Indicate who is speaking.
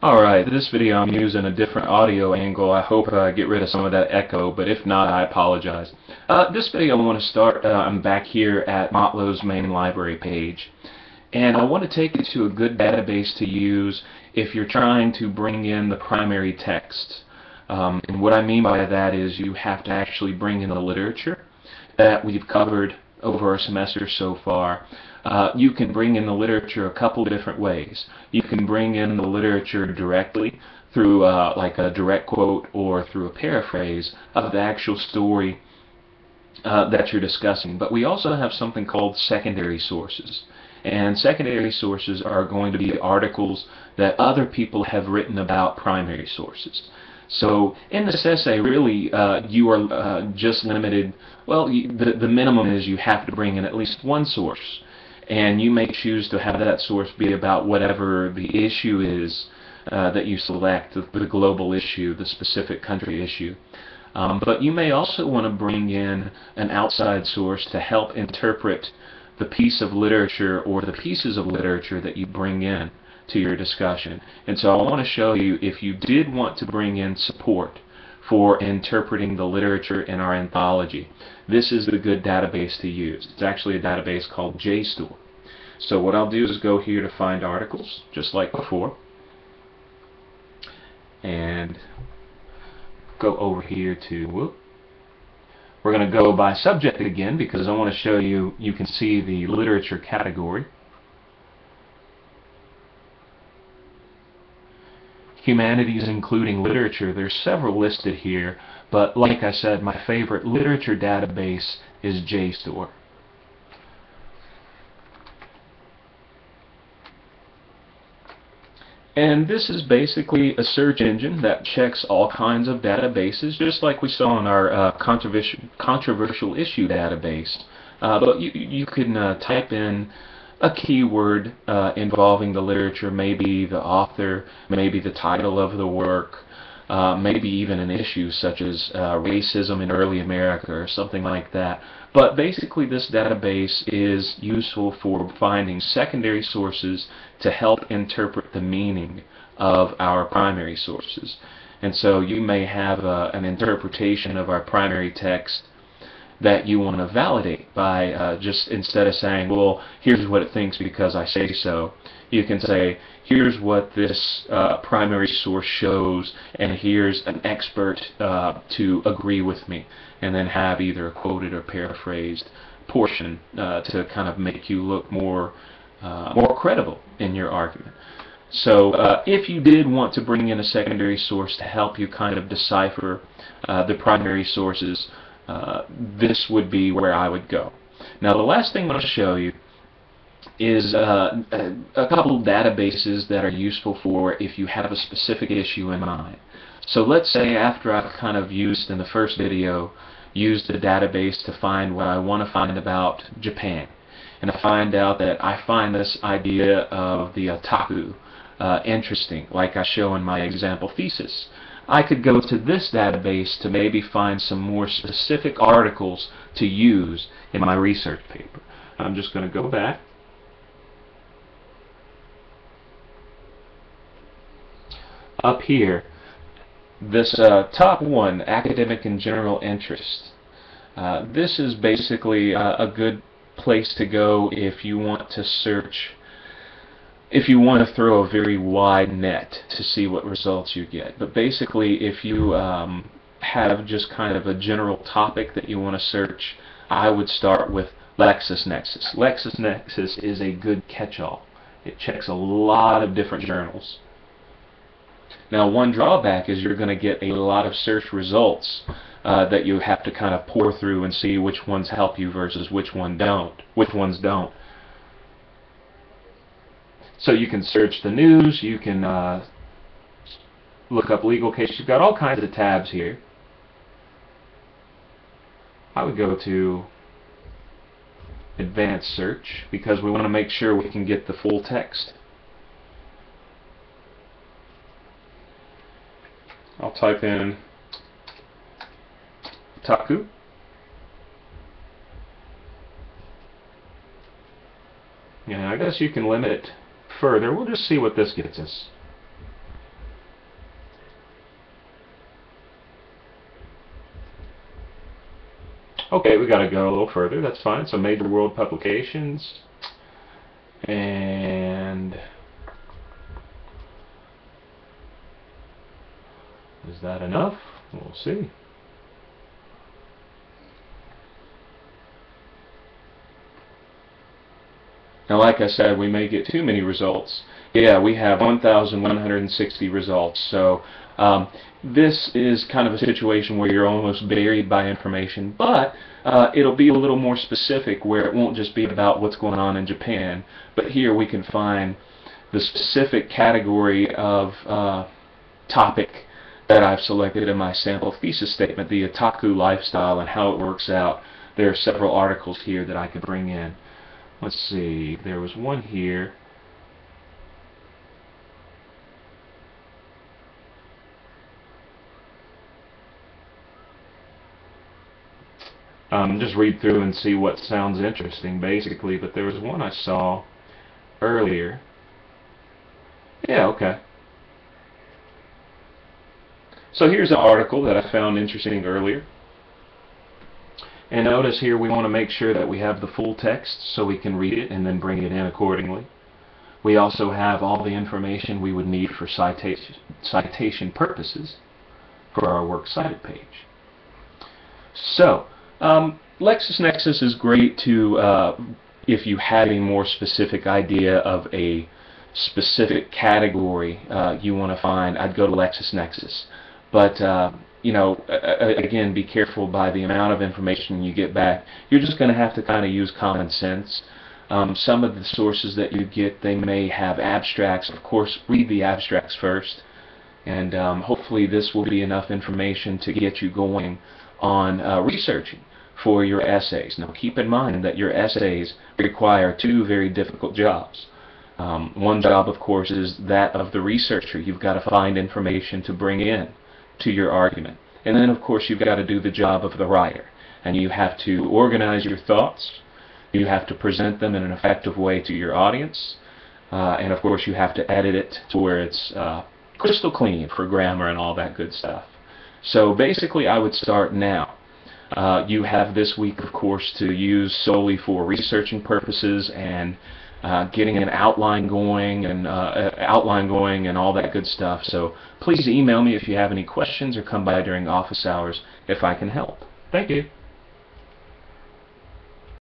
Speaker 1: Alright, this video I'm using a different audio angle. I hope I get rid of some of that echo, but if not, I apologize. This video I want to start, I'm back here at Motlow's main library page. And I want to take you to a good database to use if you're trying to bring in the primary text. And what I mean by that is you have to actually bring in the literature that we've covered over our semester so far. You can bring in the literature a couple different ways. You can bring in the literature directly through like a direct quote or through a paraphrase of the actual story that you're discussing. But we also have something called secondary sources. And secondary sources are going to be articles that other people have written about primary sources. So in this essay, really, you are just limited, well, the minimum is you have to bring in at least one source. And you may choose to have that source be about whatever the issue is that you select, the global issue, the specific country issue. But you may also want to bring in an outside source to help interpret the piece of literature or the pieces of literature that you bring in to your discussion. And so I want to show you, if you did want to bring in support for interpreting the literature in our anthology, this is the good database to use. It's actually a database called JSTOR. So what I'll do is go here to find articles, just like before, and go over here to, we're going to go by subject again because I want to show you, you can see the literature category. Humanities including literature, there's several listed here, but like I said, my favorite literature database is JSTOR. And this is basically a search engine that checks all kinds of databases, just like we saw in our controversial issue database. But you can type in a keyword involving the literature, maybe the author, maybe the title of the work, maybe even an issue such as racism in early America or something like that. But basically this database is useful for finding secondary sources to help interpret the meaning of our primary sources. And so you may have an interpretation of our primary text that you want to validate by just, instead of saying, well, here's what it thinks because I say so, you can say, here's what this primary source shows, and here's an expert to agree with me, and then have either a quoted or paraphrased portion to kind of make you look more credible in your argument. So if you did want to bring in a secondary source to help you kind of decipher the primary sources, this would be where I would go. Now the last thing I want to show you is a couple of databases that are useful for if you have a specific issue in mind. So let's say after I've kind of used in the first video, used the database to find what I want to find about Japan, and I find out that I find this idea of the otaku interesting, like I show in my example thesis. I could go to this database to maybe find some more specific articles to use in my research paper. I'm just going to go back. Up here, this top one, academic and general interest. This is basically a good place to go if you want to search, if you want to throw a very wide net to see what results you get. But basically, if you have just kind of a general topic that you want to search, I would start with LexisNexis. LexisNexis is a good catch-all. It checks a lot of different journals. Now, one drawback is you're going to get a lot of search results that you have to kind of pour through and see which ones help you versus which ones don't. So you can search the news, you can look up legal cases. You've got all kinds of tabs here. I would go to advanced search because we want to make sure we can get the full text. I'll type in otaku. Yeah, I guess you can limit it further. We'll just see what this gets us. Okay, we got to go a little further. That's fine. So major world publications, and is that enough? We'll see. Now, like I said, we may get too many results. Yeah, we have 1,160 results. So this is kind of a situation where you're almost buried by information, but it'll be a little more specific, where it won't just be about what's going on in Japan, but here we can find the specific category of topic that I've selected in my sample thesis statement, the otaku lifestyle and how it works out. There are several articles here that I could bring in. Let's see, there was one here. Just read through and see what sounds interesting, basically. But there was one I saw earlier. Yeah, okay. So here's an article that I found interesting earlier. And notice here we want to make sure that we have the full text so we can read it and then bring it in accordingly. We also have all the information we would need for citation purposes for our works cited page. So, LexisNexis is great to, if you had a more specific idea of a specific category you want to find, I'd go to LexisNexis. But you know, again, be careful by the amount of information you get back. You're just going to have to kind of use common sense. Some of the sources that you get, they may have abstracts. Of course, read the abstracts first, and hopefully this will be enough information to get you going on researching for your essays. Now, keep in mind that your essays require two very difficult jobs. One job, of course, is that of the researcher. You've got to find information to bring in to your argument. And then, of course, you've got to do the job of the writer. And you have to organize your thoughts. You have to present them in an effective way to your audience. And, of course, you have to edit it to where it's crystal clean for grammar and all that good stuff. So, basically, I would start now. You have this week, of course, to use solely for researching purposes and getting an outline going and all that good stuff. So please email me if you have any questions or come by during office hours if I can help. Thank you.